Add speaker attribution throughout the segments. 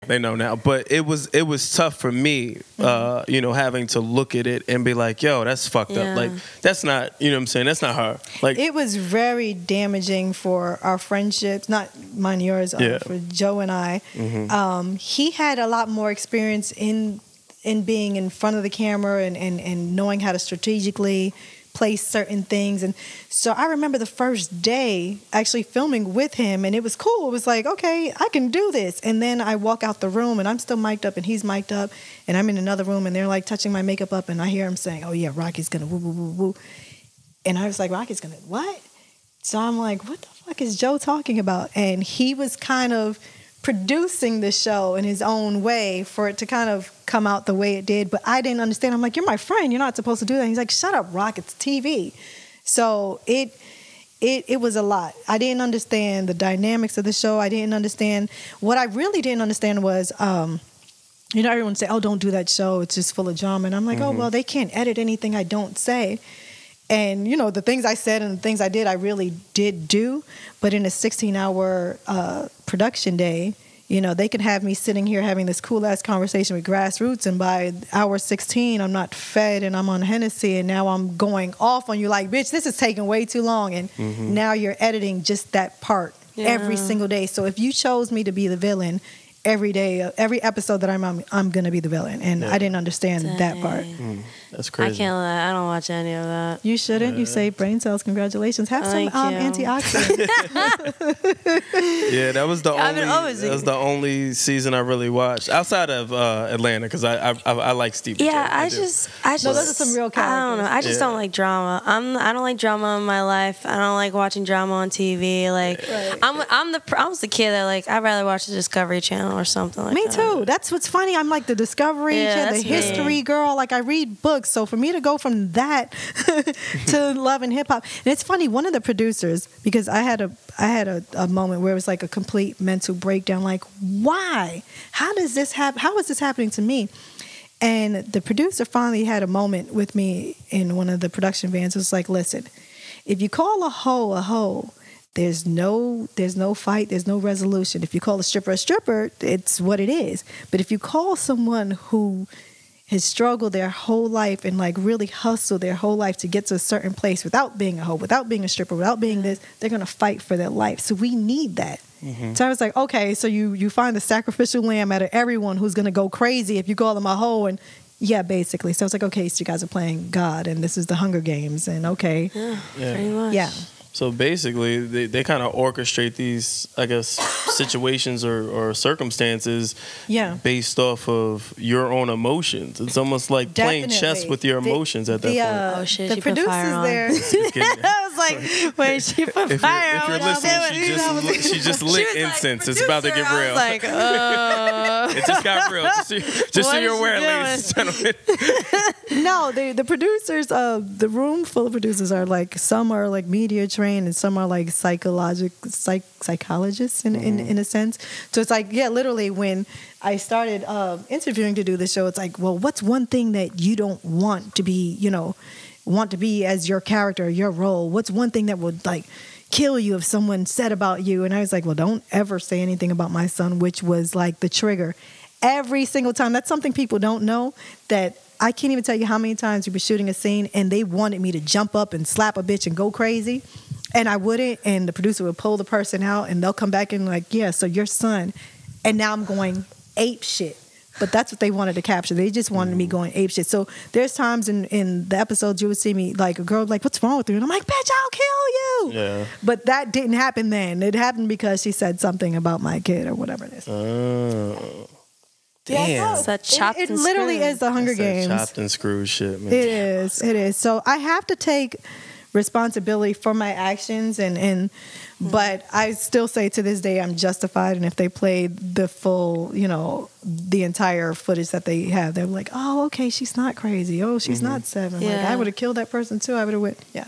Speaker 1: They know now, but it was tough for me, you know, having to look at it and be like, yo, that's fucked up. Like, that's not, you know what I'm saying? That's not her. Like,
Speaker 2: it was very damaging for our friendships, not mine, yours, for Joe and I. He had a lot more experience in being in front of the camera and knowing how to strategically place certain things. And so I remember the first day actually filming with him, and it was cool. It was like, okay, I can do this. And then I walk out the room and I'm still mic'd up and he's mic'd up, and I'm in another room and they're like touching my makeup up, and I hear him saying, oh yeah, Raqi's gonna woo woo woo woo. And I was like, Raqi's gonna what? So I'm like, what the fuck is Joe talking about? And he was kind of producing the show in his own way for it to kind of come out the way it did, but I didn't understand. I'm like, you're my friend, you're not supposed to do that. And he's like, shut up, Rock, it's TV. So it was a lot. I didn't understand the dynamics of the show. I didn't understand. What I really didn't understand was, you know, everyone say, oh, don't do that show, it's just full of drama. And I'm like, oh, well, they can't edit anything I don't say. And, you know, the things I said and the things I did, I really did do. But in a 16-hour production day, you know, they could have me sitting here having this cool-ass conversation with Grassroots, and by hour 16, I'm not fed and I'm on Hennessy, and now I'm going off on you like, bitch, this is taking way too long. And now you're editing just that part every single day. So if you chose me to be the villain, every day, every episode that I'm on, I'm going to be the villain. And I didn't understand that part.
Speaker 1: That's crazy.
Speaker 3: I can't lie. I don't watch any of that.
Speaker 2: You shouldn't. You save brain cells. Congratulations. Have some antioxidants.
Speaker 1: Yeah, that was the only season I really watched outside of Atlanta, because I like Steve.
Speaker 3: Yeah, I just
Speaker 2: no, those are some real characters.
Speaker 3: I don't know. I just don't like drama. I don't like drama in my life. I don't like watching drama on TV. Like I was the kid that like I'd rather watch the Discovery Channel or something like that.
Speaker 2: Me too. That's what's funny. I'm like the Discovery Channel, the history girl. Like I read books. So for me to go from that to love and hip hop, and it's funny. One of the producers, because I had a moment where it was like a complete mental breakdown. Like, why? How does this happen? How is this happening to me? And the producer finally had a moment with me in one of the production vans. It was like, listen, if you call a hoe, there's no fight, there's no resolution. If you call a stripper, it's what it is. But if you call someone who has struggled their whole life and like really hustled their whole life to get to a certain place without being a hoe, without being a stripper, without being this, they're going to fight for their life. So we need that. So I was like, okay, so you find the sacrificial lamb out of everyone who's going to go crazy if you call them a hoe. And yeah, basically. So I was like, okay, so you guys are playing God and this is the Hunger Games. And okay.
Speaker 3: Yeah. Pretty much.
Speaker 2: Yeah.
Speaker 1: So basically, they kind of orchestrate these, I guess, situations or circumstances based off of your own emotions. It's almost like playing chess with your emotions at that point.
Speaker 3: Oh, shit,
Speaker 2: the producers there.
Speaker 3: I was like, wait, she put fire on.
Speaker 1: If you're listening, she just lit incense. It's about to get real.
Speaker 3: I was like,
Speaker 1: it just got real. Just so you're aware, ladies and gentlemen.
Speaker 2: No, the producers, the room full of producers are like, some are like media trained and some are like psychologists in a sense. So it's like, yeah, literally when I started interviewing to do the show, it's like, well, what's one thing that you don't want to be, want to be as your character, your role? What's one thing that would like kill you if someone said about you? And I was like, well, don't ever say anything about my son, which was like the trigger. Every single time. That's something people don't know, that I can't even tell you how many times we were shooting a scene and they wanted me to jump up and slap a bitch and go crazy. And I wouldn't, and the producer would pull the person out and they'll come back and like, yeah, so your son. And now I'm going ape shit. But that's what they wanted to capture. They just wanted me going ape shit. So there's times in the episodes you would see me, like a girl like, what's wrong with you? And I'm like, bitch, I'll kill you. Yeah. But that didn't happen then. It happened because she said something about my kid or whatever it is.
Speaker 1: Oh.
Speaker 2: Damn.
Speaker 1: Yeah,
Speaker 3: it's that chopped and
Speaker 2: screwed. It literally is the Hunger Games.
Speaker 1: Chopped and screwed shit, man.
Speaker 2: It is. So I have to take responsibility for my actions but I still say to this day I'm justified, and if they played the full, the entire footage that they have, they're like, oh, okay, she's not crazy. Oh, she's not 7. Like, I would have killed that person too. I would have went, yeah.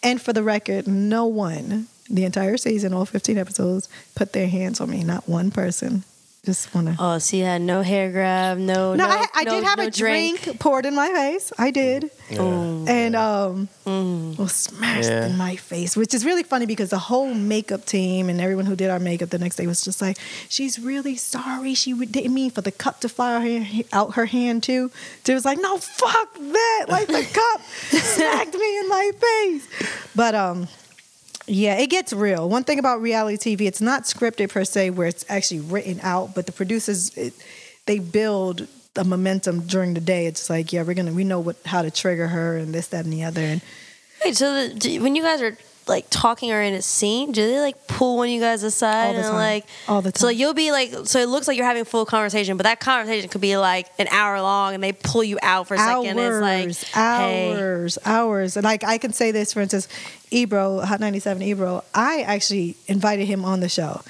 Speaker 2: And for the record, no one, the entire season, all 15 episodes, put their hands on me. Not one person. Just want to.
Speaker 3: Oh, so you had no hair grab,
Speaker 2: I did have a drink poured in my face. I did.
Speaker 1: Yeah.
Speaker 2: And was smashed in my face, which is really funny because the whole makeup team and everyone who did our makeup the next day was just like, she's really sorry. She didn't mean for the cup to fly out her hand too. So it was like, no, fuck that. Like the cup smacked me in my face. But yeah, it gets real. One thing about reality TV, it's not scripted per se where it's actually written out, but the producers, they build the momentum during the day. It's like, yeah, we know how to trigger her and this, that, and the other. And
Speaker 3: wait, so when you guys are like talking or in a scene, do they like pull one of you guys aside
Speaker 2: all the
Speaker 3: and
Speaker 2: time.
Speaker 3: like
Speaker 2: all the time?
Speaker 3: So you'll be like, so it looks like you're having a full conversation, but that conversation could be like an hour long, and they pull you out for a second. It's like
Speaker 2: hours. And like I can say this, for instance, Ebro, Hot 97 Ebro, I actually invited him on the show.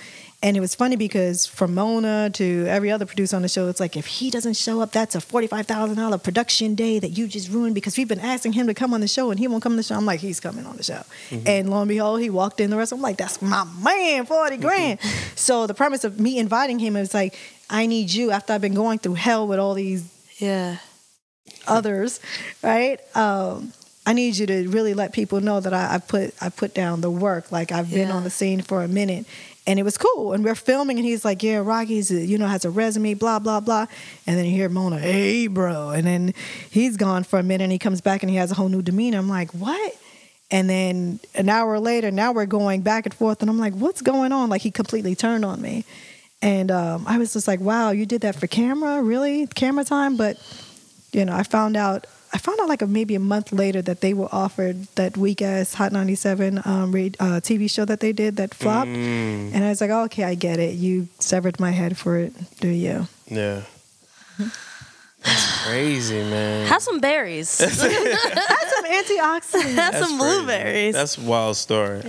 Speaker 2: And it was funny because from Mona to every other producer on the show, it's like, if he doesn't show up, that's a $45,000 production day that you just ruined because we've been asking him to come on the show and he won't come on the show. I'm like, he's coming on the show. Mm-hmm. And lo and behold, he walked in the rest. I'm like, that's my man, 40 grand. So the premise of me inviting him is like, I need you after I've been going through hell with all these others, right? I need you to really let people know that I put down the work. Like I've been on the scene for a minute. And it was cool. And we're filming, and he's like, yeah, Rocky's, has a resume, blah, blah, blah. And then you hear Mona, hey, bro. And then he's gone for a minute, and he comes back, and he has a whole new demeanor. I'm like, what? And then an hour later, now we're going back and forth, and I'm like, what's going on? Like, he completely turned on me. And I was just like, wow, you did that for camera? Really? Camera time? But, I found out like maybe a month later that they were offered that weak-ass Hot 97 TV show that they did that flopped. And I was like, oh, okay, I get it. You severed my head for it, do you?
Speaker 1: Yeah. That's crazy, man.
Speaker 3: Have some berries.
Speaker 2: Have some antioxidants.
Speaker 3: Have some blueberries.
Speaker 1: That's a wild story.